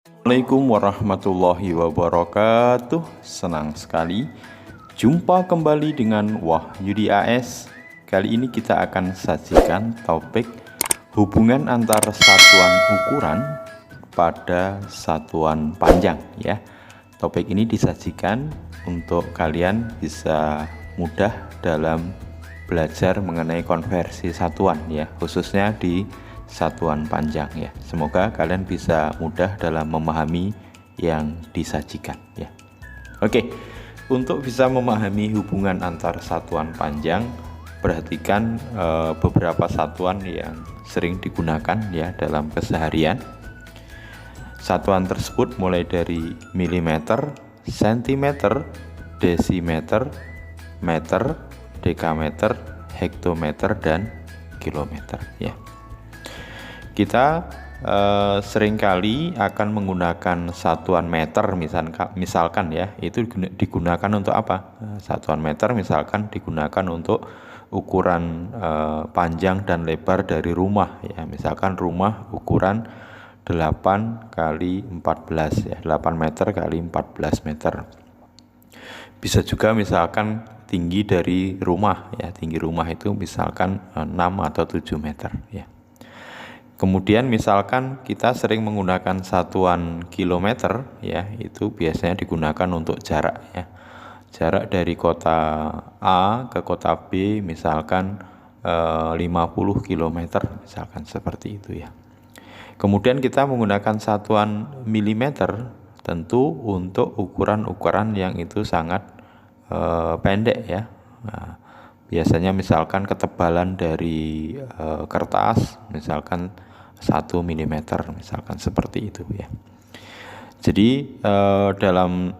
Assalamualaikum warahmatullahi wabarakatuh. Senang sekali jumpa kembali dengan Wahyudi AS. Kali ini kita akan sajikan topik hubungan antar satuan ukuran pada satuan panjang ya. Topik ini disajikan untuk kalian bisa mudah dalam belajar mengenai konversi satuan ya, khususnya di satuan panjang ya. Semoga kalian bisa mudah dalam memahami yang disajikan ya. Oke, untuk bisa memahami hubungan antar satuan panjang, perhatikan beberapa satuan yang sering digunakan ya dalam keseharian. Satuan tersebut mulai dari milimeter, sentimeter, desimeter, meter, dekameter, hektometer, dan kilometer ya. Kita seringkali akan menggunakan satuan meter misalkan ya, itu digunakan untuk apa? Satuan meter misalkan digunakan untuk ukuran panjang dan lebar dari rumah ya. Misalkan rumah ukuran 8 kali 14 ya, 8 meter kali 14 meter. Bisa juga misalkan tinggi dari rumah ya, tinggi rumah itu misalkan 6 atau 7 meter ya. Kemudian misalkan kita sering menggunakan satuan kilometer ya, itu biasanya digunakan untuk jarak ya. Jarak dari kota A ke kota B misalkan 50 km misalkan seperti itu ya. Kemudian kita menggunakan satuan milimeter tentu untuk ukuran-ukuran yang itu sangat pendek ya. Nah, biasanya misalkan ketebalan dari kertas misalkan 1 mm misalkan seperti itu ya. Jadi dalam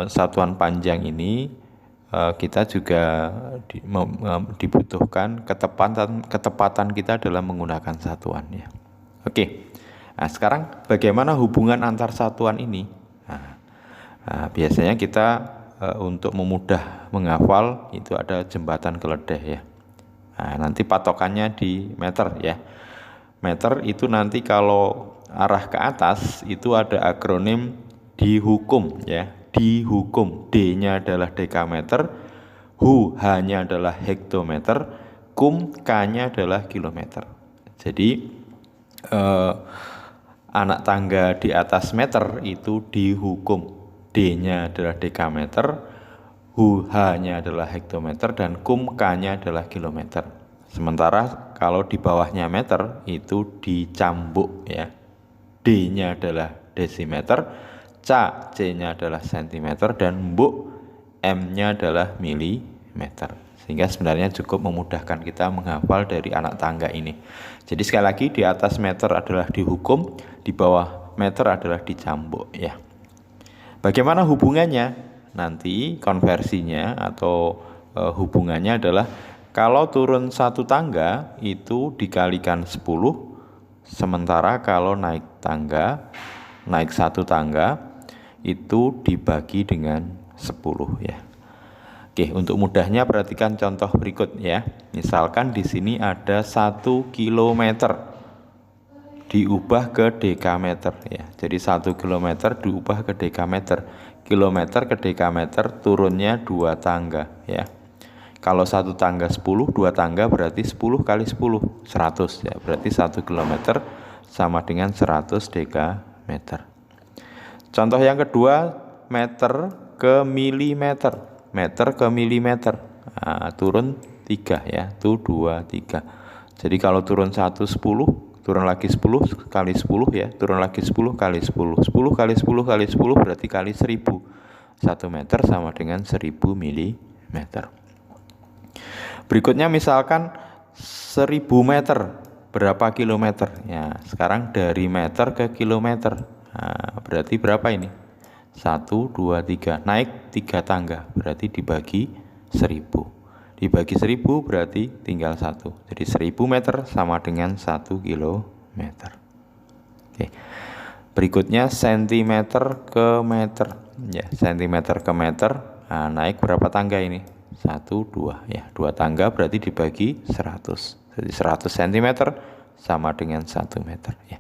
satuan panjang ini kita juga dibutuhkan ketepatan kita dalam menggunakan satuan ya. Oke. Nah, sekarang bagaimana hubungan antar satuan ini? Biasanya kita untuk memudah menghafal itu ada jembatan keledai ya. Nah, nanti patokannya di meter ya. Meter itu nanti kalau arah ke atas itu ada akronim dihukum ya. Dihukum, D-nya adalah dekameter, H-nya adalah hektometer, K-nya adalah kilometer. Jadi anak tangga di atas meter itu dihukum, D-nya adalah dekameter, H-nya adalah hektometer, dan K-nya adalah kilometer. Sementara kalau di bawahnya meter itu dicambuk ya. D-nya adalah desimeter, C-nya adalah sentimeter, dan M-nya adalah milimeter. Sehingga sebenarnya cukup memudahkan kita menghafal dari anak tangga ini. Jadi sekali lagi, di atas meter adalah dihukum, di bawah meter adalah dicambuk ya. Bagaimana hubungannya? Nanti konversinya atau hubungannya adalah kalau turun satu tangga itu dikalikan 10, sementara kalau naik satu tangga itu dibagi dengan 10 ya. Oke, untuk mudahnya perhatikan contoh berikut ya. Misalkan di sini ada 1 kilometer diubah ke dekameter ya. Jadi 1 kilometer diubah ke dekameter. Kilometer ke dekameter turunnya 2 tangga ya. Kalau satu tangga 10, 2 tangga berarti 10 kali 10, 100 ya. Berarti 1 kilometer sama dengan 100 dekameter. Contoh yang kedua, meter ke milimeter. Meter ke milimeter. Nah, turun 3 ya. Itu 2, 3. Jadi kalau turun 1, 10, turun lagi 10 kali 10 ya. Turun lagi 10 kali 10. 10 kali 10 kali 10 berarti kali 1000. 1 meter sama dengan 1000 milimeter. Berikutnya misalkan 1000 meter, berapa kilometer? Ya, sekarang dari meter ke kilometer. Nah, berarti berapa ini? 1, 2, 3. Naik 3 tangga, berarti dibagi 1000. Dibagi 1000 berarti tinggal 1. Jadi 1000 meter sama dengan 1 kilometer. Oke. Berikutnya sentimeter ke meter. Ya, sentimeter ke meter. Nah, naik berapa tangga ini? 1, 2 ya, 2 tangga berarti dibagi 100. Jadi 100 cm sama dengan 1 meter ya.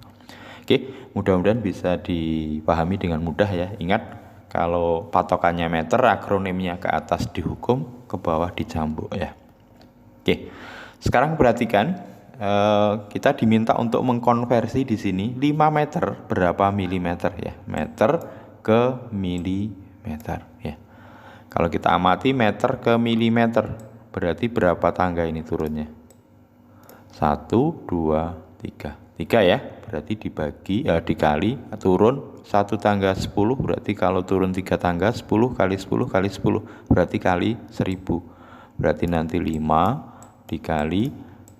Oke, mudah-mudahan bisa dipahami dengan mudah ya. Ingat, kalau patokannya meter, akronimnya ke atas dihukum, ke bawah dicambuk ya. Oke, sekarang perhatikan, kita diminta untuk mengkonversi di sini 5 meter berapa milimeter ya, meter ke milimeter ya. Kalau kita amati meter ke milimeter, berarti berapa tangga ini turunnya? 1, 2, 3. 3 ya, berarti dikali turun 1 tangga 10, berarti kalau turun 3 tangga 10 kali 10 kali 10, berarti kali 1000. Berarti nanti 5 dikali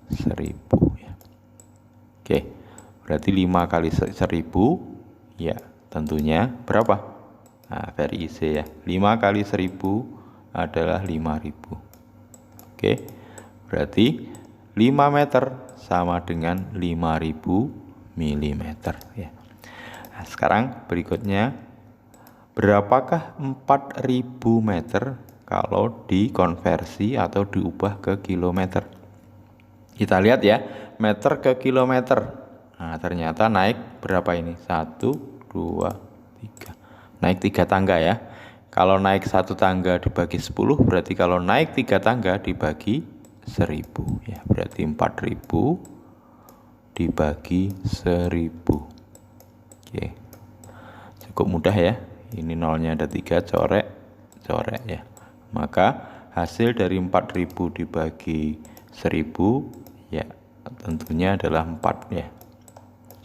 1000 ya. Oke, berarti 5 kali 1000 ya, tentunya berapa? Nah, very easy ya. 5 kali 1000 adalah 5000. Oke, berarti 5 meter sama dengan 5000 milimeter ya. Nah, sekarang berikutnya, berapakah 4000 meter kalau dikonversi atau diubah ke kilometer? Kita lihat ya, meter ke kilometer. Nah, ternyata naik berapa ini? 1, 2, 3. Naik 3 tangga ya. Kalau naik 1 tangga dibagi 10, berarti kalau naik 3 tangga dibagi 1000 ya. Berarti 4000 dibagi 1000. Oke. Cukup mudah ya. Ini nolnya ada 3, coret ya. Maka hasil dari 4000 dibagi 1000 ya, tentunya adalah 4 ya.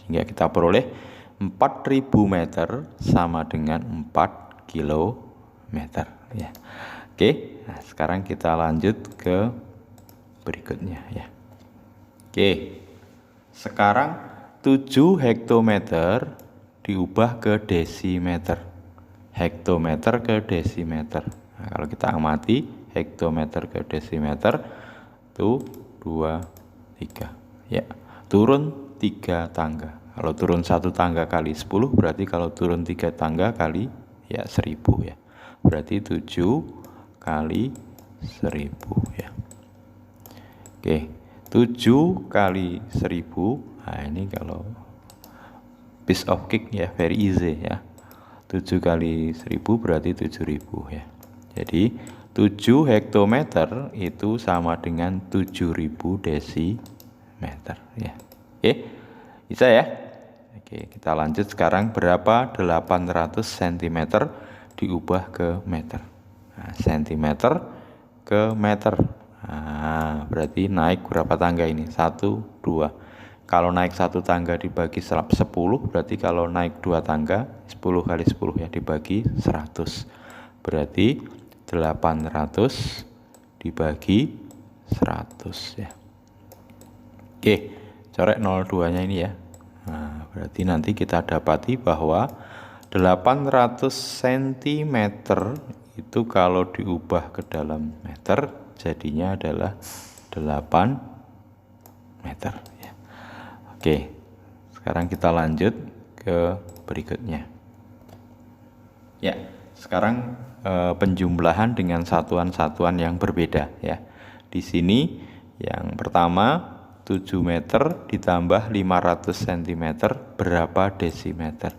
Sehingga kita peroleh 4000 meter sama dengan 4 kilometer ya. Oke, nah sekarang kita lanjut ke berikutnya ya. Oke, sekarang 7 hektometer diubah ke desimeter. Hektometer ke desimeter. Nah, kalau kita amati hektometer ke desimeter itu 2, 3 ya. Turun 3 tangga. Kalau turun 1 tangga kali 10, berarti kalau turun 3 tangga kali ya 1000 ya. Berarti 7 kali 1000 ya. Oke, 7 kali 1000. Nah, ini kalau piece of cake ya, very easy ya. 7 kali 1000 berarti 7000 ya. Jadi 7 hektometer itu sama dengan 7000 desimeter ya. Oke, bisa ya. Oke, kita lanjut sekarang, berapa 800 cm diubah ke meter. Nah, cm ke meter. Nah, berarti naik berapa tangga ini? 1, 2. Kalau naik 1 tangga dibagi 10, berarti kalau naik 2 tangga 10 kali 10 ya, dibagi 100. Berarti 800 dibagi 100 ya. Oke, coret 02 nya ini ya. Nah, berarti nanti kita dapati bahwa 800 cm itu kalau diubah ke dalam meter jadinya adalah 8 meter ya. Oke, sekarang kita lanjut ke berikutnya ya. Sekarang penjumlahan dengan satuan-satuan yang berbeda ya. Di sini yang pertama 7 meter ditambah 500 cm berapa desimeter.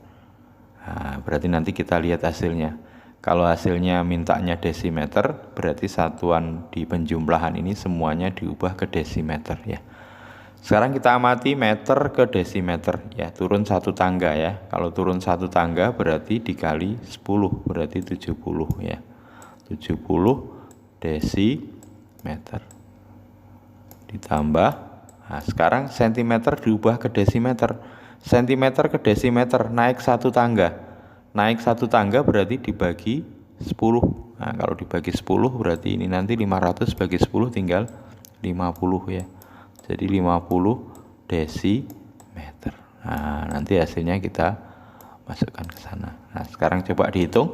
Nah, berarti nanti kita lihat hasilnya. Kalau hasilnya mintanya desimeter, berarti satuan di penjumlahan ini semuanya diubah ke desimeter ya. Sekarang kita amati meter ke desimeter ya, turun 1 tangga ya. Kalau turun 1 tangga berarti dikali 10, berarti 70 ya. 70 desimeter. Ditambah, nah sekarang sentimeter diubah ke desimeter. Sentimeter ke desimeter naik 1 tangga. Naik 1 tangga berarti dibagi 10. Nah, kalau dibagi 10 berarti ini nanti 500 bagi 10 tinggal 50 ya. Jadi 50 desimeter. Nah, nanti hasilnya kita masukkan ke sana. Nah, sekarang coba dihitung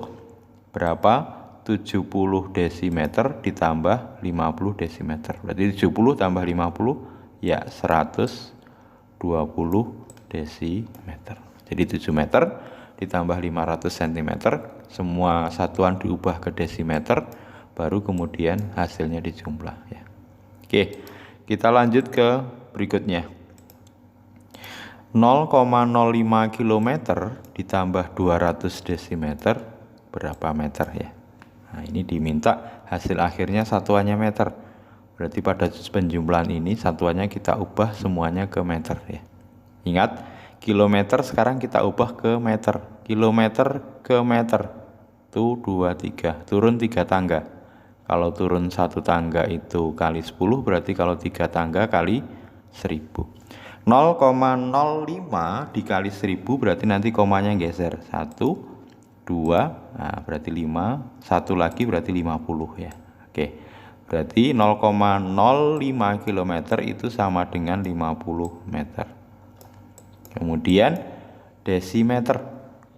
berapa 70 desimeter ditambah 50 desimeter. Berarti 70 tambah 50 ya 120 desimeter. Jadi 7 meter ditambah 500 cm, semua satuan diubah ke desimeter, baru kemudian hasilnya dijumlah ya. Oke, kita lanjut ke berikutnya. 0,05 km ditambah 200 desimeter berapa meter ya? Nah, ini diminta hasil akhirnya satuannya meter. Berarti pada penjumlahan ini satuannya kita ubah semuanya ke meter ya. Ingat, kilometer sekarang kita ubah ke meter. Kilometer ke meter. Tuh 2, 3. Turun 3 tangga. Kalau turun 1 tangga itu kali 10, berarti kalau 3 tangga kali 1000. 0,05 dikali 1000 berarti nanti komanya geser. 1, 2, nah berarti 5. 1 lagi berarti 50 ya. Oke. Berarti 0,05 km itu sama dengan 50 meter. Kemudian desimeter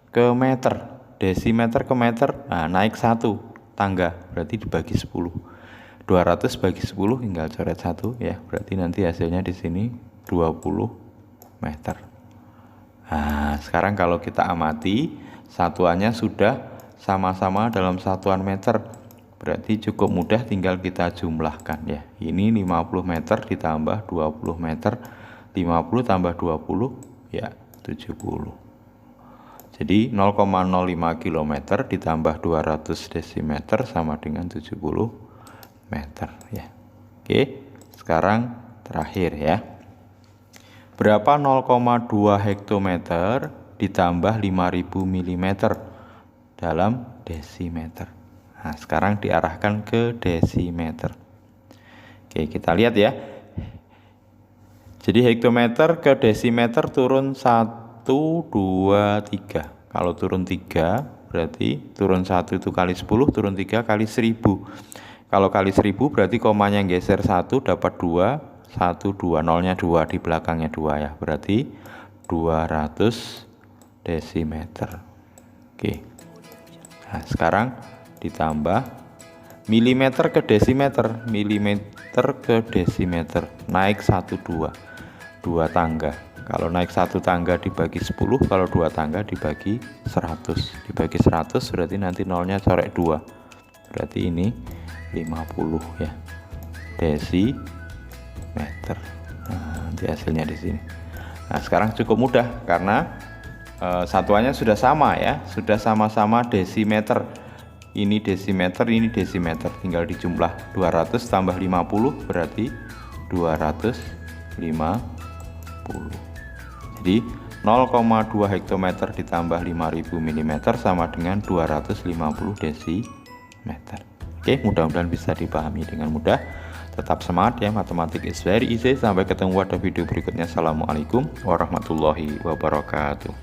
ke meter. Desimeter ke meter, nah naik 1 tangga, berarti dibagi 10. 200 bagi 10 tinggal coret 1 ya. Berarti nanti hasilnya di sini 20 meter. Nah, sekarang kalau kita amati, satuannya sudah sama-sama dalam satuan meter. Berarti cukup mudah tinggal kita jumlahkan ya. Ini 50 meter ditambah 20 meter. 50 tambah 20 ya 70. Jadi 0,05 km ditambah 200 desimeter sama dengan 70 meter ya. Oke, sekarang terakhir ya. Berapa 0,2 hektometer ditambah 5000 mm dalam desimeter? Nah, sekarang diarahkan ke desimeter. Oke, kita lihat ya. Jadi hektometer ke desimeter turun 1, 2, 3. Kalau turun 3, berarti turun 1 itu kali 10, turun 3 kali 1000. Kalau kali 1000 berarti komanya geser 1, dapat 2, 1, 2. Nolnya 2, di belakangnya 2 ya. Berarti 200 desimeter. Oke. Nah, sekarang ditambah milimeter ke desimeter. Milimeter ke desimeter. Naik 1, 2. 2 tangga. Kalau naik 1 tangga dibagi 10, kalau 2 tangga dibagi 100. Dibagi 100 berarti nanti nolnya corek 2. Berarti ini 50 ya. Desimeter. Nah, nanti hasilnya di sini. Nah, sekarang cukup mudah karena satuannya sudah sama ya, sudah sama-sama desimeter. Ini desimeter, ini desimeter. Tinggal dijumlah 200 tambah 50 berarti 250. Jadi 0,2 hektometer ditambah 5000 mm sama dengan 250 desimeter. Oke, mudah-mudahan bisa dipahami dengan mudah. Tetap semangat ya, matematik is very easy. Sampai ketemu pada video berikutnya. Assalamualaikum warahmatullahi wabarakatuh.